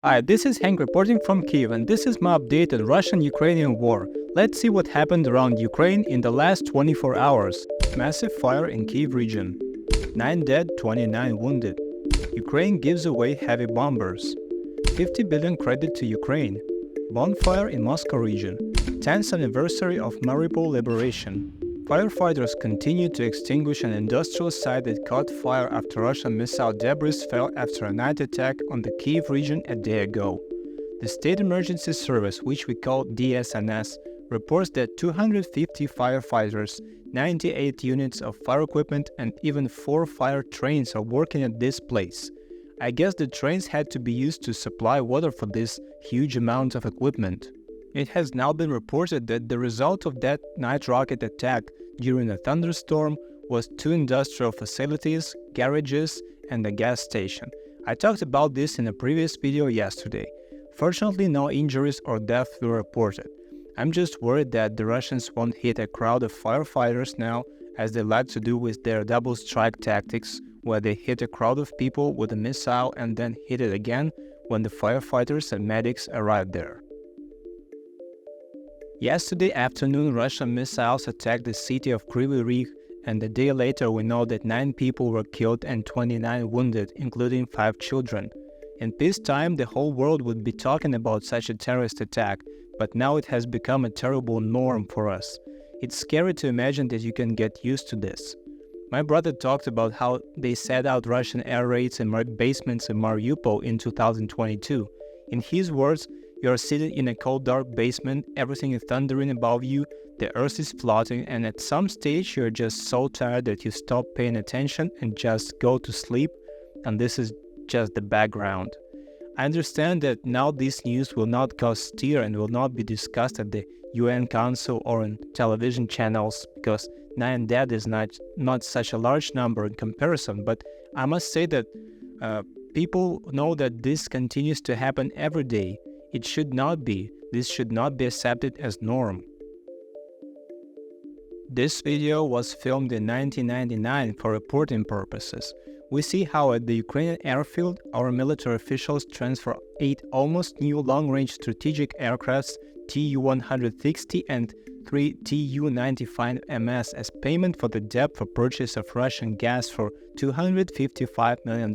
Hi, this is Hank reporting from Kyiv, and this is my update on Russian-Ukrainian war. Let's see what happened around Ukraine in the last 24 hours. Massive fire in Kyiv region. 9 dead, 29 wounded. Ukraine gives away heavy bombers. 50 billion credit to Ukraine. Bonfire in Moscow region. 10th anniversary of Mariupol liberation. Firefighters continue to extinguish an industrial site that caught fire after Russian missile debris fell after a night attack on the Kyiv region a day ago. The State Emergency Service, which we call DSNS, reports that 250 firefighters, 98 units of fire equipment and even 4 fire trains are working at this place. I guess the trains had to be used to supply water for this huge amount of equipment. It has now been reported that the result of that night rocket attack during a thunderstorm was 2 industrial facilities, garages, and a gas station. I talked about this in a previous video yesterday. Fortunately, no injuries or deaths were reported. I'm just worried that the Russians won't hit a crowd of firefighters now, as they like to do with their double strike tactics, where they hit a crowd of people with a missile and then hit it again when the firefighters and medics arrive there. Yesterday afternoon, Russian missiles attacked the city of Kryvyi Rih, and a day later we know that 9 people were killed and 29 wounded, including 5 children. In peacetime, the whole world would be talking about such a terrorist attack, but now it has become a terrible norm for us. It's scary to imagine that you can get used to this. My brother talked about how they set out Russian air raids in basements in Mariupol in 2022. In his words, you are sitting in a cold dark basement, everything is thundering above you, the earth is floating, and at some stage you're just so tired that you stop paying attention and just go to sleep, and this is just the background. I understand that now this news will not cause stir and will not be discussed at the UN Council or on television channels, because 9 dead is not such a large number in comparison, but I must say that people know that this continues to happen every day. It should not be. This should not be accepted as norm. This video was filmed in 1999 for reporting purposes. We see how at the Ukrainian airfield, our military officials transfer 8 almost new long-range strategic aircrafts Tu-160 and 3 Tu-95MS as payment for the debt for purchase of Russian gas for $255 million.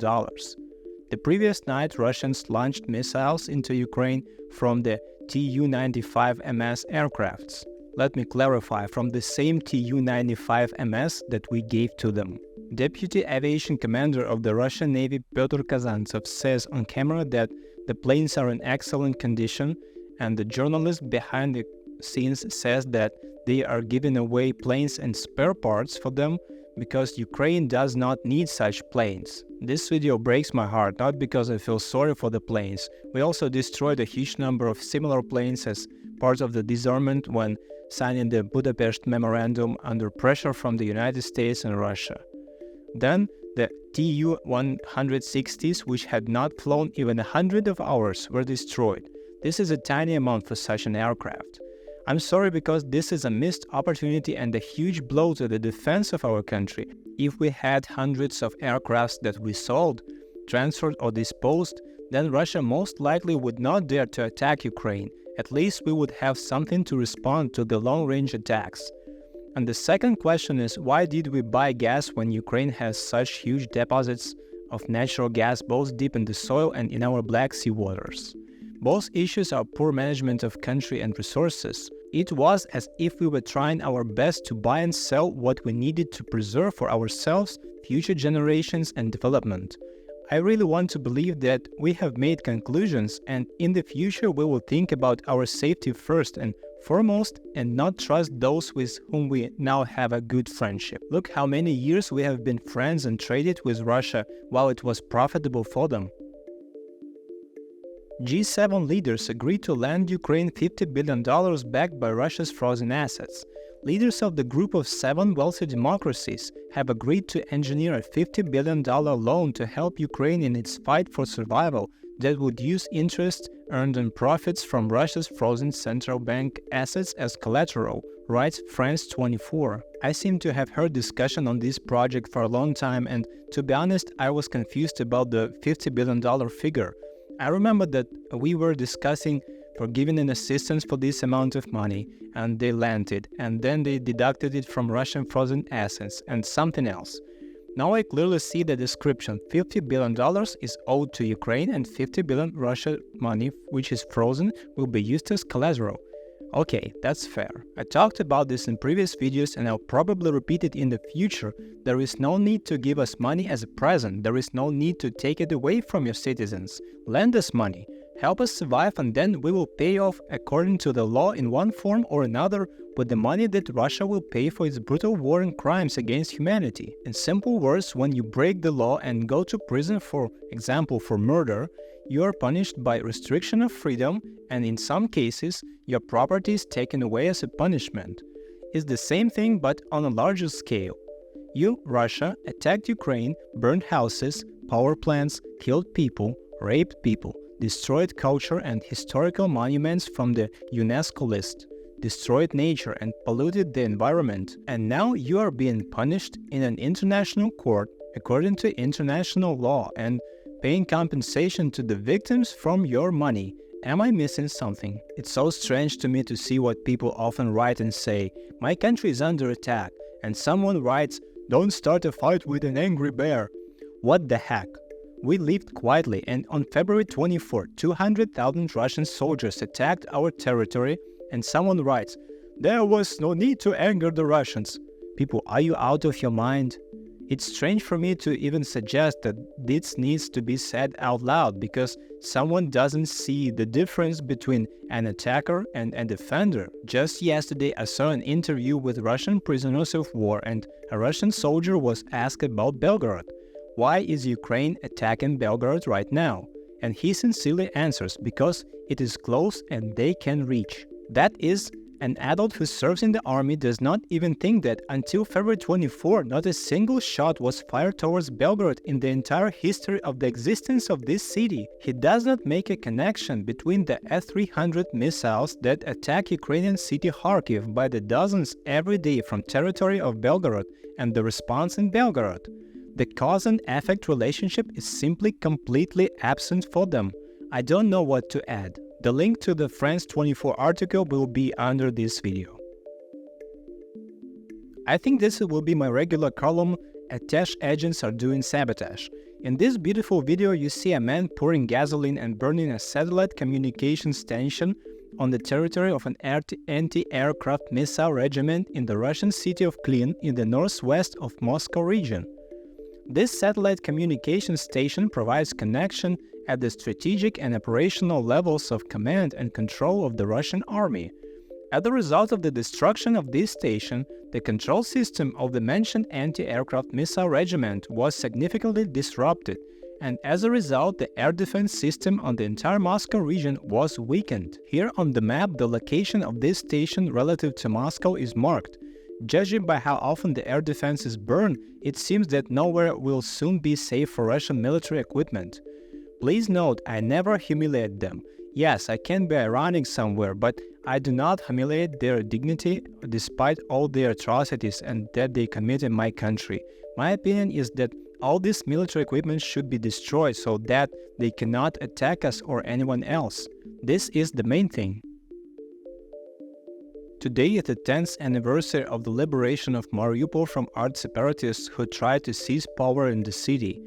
The previous night, Russians launched missiles into Ukraine from the Tu-95MS aircrafts. Let me clarify, from the same Tu-95MS that we gave to them. Deputy Aviation Commander of the Russian Navy Pyotr Kazantsov says on camera that the planes are in excellent condition, and the journalist behind the scenes says that they are giving away planes and spare parts for them because Ukraine does not need such planes. This video breaks my heart, not because I feel sorry for the planes. We also destroyed a huge number of similar planes as part of the disarmament when signing the Budapest Memorandum under pressure from the United States and Russia. Then, the Tu-160s, which had not flown even 100 hours, were destroyed. This is a tiny amount for such an aircraft. I'm sorry because this is a missed opportunity and a huge blow to the defense of our country. If we had hundreds of aircrafts that we sold, transferred or disposed, then Russia most likely would not dare to attack Ukraine. At least we would have something to respond to the long-range attacks. And the second question is, why did we buy gas when Ukraine has such huge deposits of natural gas both deep in the soil and in our Black Sea waters? Both issues are poor management of country and resources. It was as if we were trying our best to buy and sell what we needed to preserve for ourselves, future generations, and development. I really want to believe that we have made conclusions, and in the future we will think about our safety first and foremost and not trust those with whom we now have a good friendship. Look how many years we have been friends and traded with Russia while it was profitable for them. G7 leaders agreed to lend Ukraine $50 billion backed by Russia's frozen assets. Leaders of the group of 7 wealthy democracies have agreed to engineer a $50 billion loan to help Ukraine in its fight for survival that would use interest earned on profits from Russia's frozen central bank assets as collateral, writes France 24. I seem to have heard discussion on this project for a long time, and to be honest, I was confused about the $50 billion figure. I remember that we were discussing for giving an assistance for this amount of money, and they lent it, and then they deducted it from Russian frozen assets and something else. Now I clearly see the description. $50 billion is owed to Ukraine, and 50 billion Russia money, which is frozen, will be used as collateral. Okay, that's fair. I talked about this in previous videos, and I'll probably repeat it in the future. There is no need to give us money as a present. There is no need to take it away from your citizens. Lend us money. Help us survive, and then we will pay off according to the law in one form or another with the money that Russia will pay for its brutal war and crimes against humanity. In simple words, when you break the law and go to prison, for example for murder, you are punished by restriction of freedom, and in some cases, your property is taken away as a punishment. It's the same thing but on a larger scale. You, Russia, attacked Ukraine, burned houses, power plants, killed people, raped people, destroyed culture and historical monuments from the UNESCO list, destroyed nature and polluted the environment, and now you are being punished in an international court according to international law and paying compensation to the victims from your money. Am I missing something? It's so strange to me to see what people often write and say, "My country is under attack," and someone writes, "Don't start a fight with an angry bear." What the heck? We lived quietly, and on February 24, 200,000 Russian soldiers attacked our territory, and someone writes, "There was no need to anger the Russians." People, are you out of your mind? It's strange for me to even suggest that this needs to be said out loud because someone doesn't see the difference between an attacker and a defender. Just yesterday I saw an interview with Russian prisoners of war, and a Russian soldier was asked about Belgorod. Why is Ukraine attacking Belgorod right now? And he sincerely answers, because it is close and they can reach. That is, an adult who serves in the army does not even think that until February 24, not a single shot was fired towards Belgorod in the entire history of the existence of this city. He does not make a connection between the S-300 missiles that attack Ukrainian city Kharkiv by the dozens every day from territory of Belgorod and the response in Belgorod. The cause and effect relationship is simply completely absent for them. I don't know what to add. The link to the France 24 article will be under this video. I think this will be my regular column, "Attache agents are doing sabotage." In this beautiful video you see a man pouring gasoline and burning a satellite communications station on the territory of an anti-aircraft missile regiment in the Russian city of Kyiv in the northwest of Moscow region. This satellite communication station provides connection at the strategic and operational levels of command and control of the Russian army. As a result of the destruction of this station, the control system of the mentioned anti-aircraft missile regiment was significantly disrupted, and as a result, the air defense system on the entire Moscow region was weakened. Here on the map, the location of this station relative to Moscow is marked. Judging by how often the air defense is burned, it seems that nowhere will soon be safe for Russian military equipment. Please note, I never humiliate them. Yes, I can be ironic somewhere, but I do not humiliate their dignity despite all their atrocities and that they commit in my country. My opinion is that all this military equipment should be destroyed so that they cannot attack us or anyone else. This is the main thing. Today is the 10th anniversary of the liberation of Mariupol from armed separatists who tried to seize power in the city.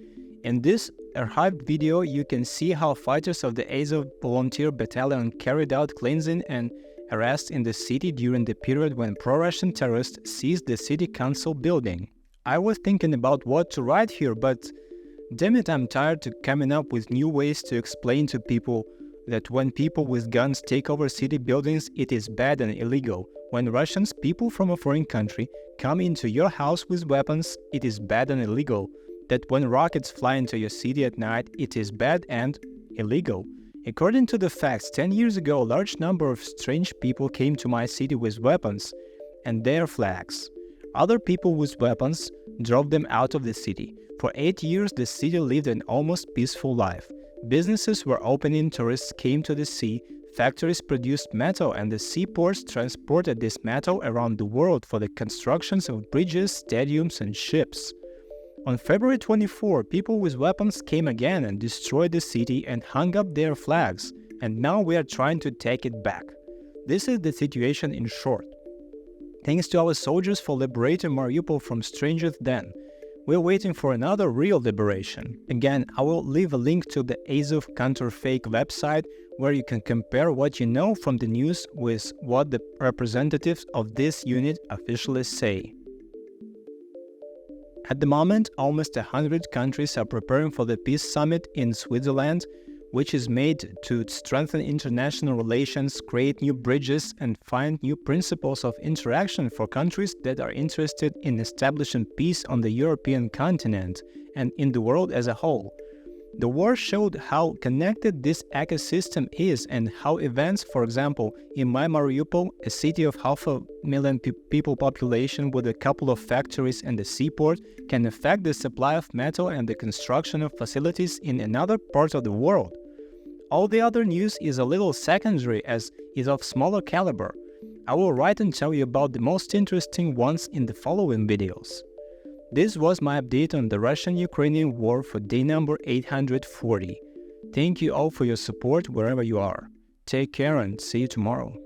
In this archived video, you can see how fighters of the Azov volunteer battalion carried out cleansing and arrests in the city during the period when pro-Russian terrorists seized the city council building. I was thinking about what to write here, but damn it, I'm tired of coming up with new ways to explain to people that when people with guns take over city buildings, it is bad and illegal. When Russians, people from a foreign country, come into your house with weapons, it is bad and illegal. That when rockets fly into your city at night, it is bad and illegal. According to the facts, 10 years ago, a large number of strange people came to my city with weapons and their flags. Other people with weapons drove them out of the city. For 8 years, the city lived an almost peaceful life. Businesses were opening, tourists came to the sea, factories produced metal, and the seaports transported this metal around the world for the constructions of bridges, stadiums, and ships. On February 24, people with weapons came again and destroyed the city and hung up their flags, and now we are trying to take it back. This is the situation in short. Thanks to our soldiers for liberating Mariupol from strangers then. We're waiting for another real liberation. Again, I will leave a link to the Azov counterfake website where you can compare what you know from the news with what the representatives of this unit officially say. At the moment, almost 100 countries are preparing for the Peace Summit in Switzerland, which is made to strengthen international relations, create new bridges, and find new principles of interaction for countries that are interested in establishing peace on the European continent and in the world as a whole. The war showed how connected this ecosystem is and how events, for example, in my Mariupol, a city of 500,000 people population with a couple of factories and a seaport, can affect the supply of metal and the construction of facilities in another part of the world. All the other news is a little secondary as is of smaller caliber. I will write and tell you about the most interesting ones in the following videos. This was my update on the Russian-Ukrainian war for day number 840. Thank you all for your support wherever you are. Take care and see you tomorrow.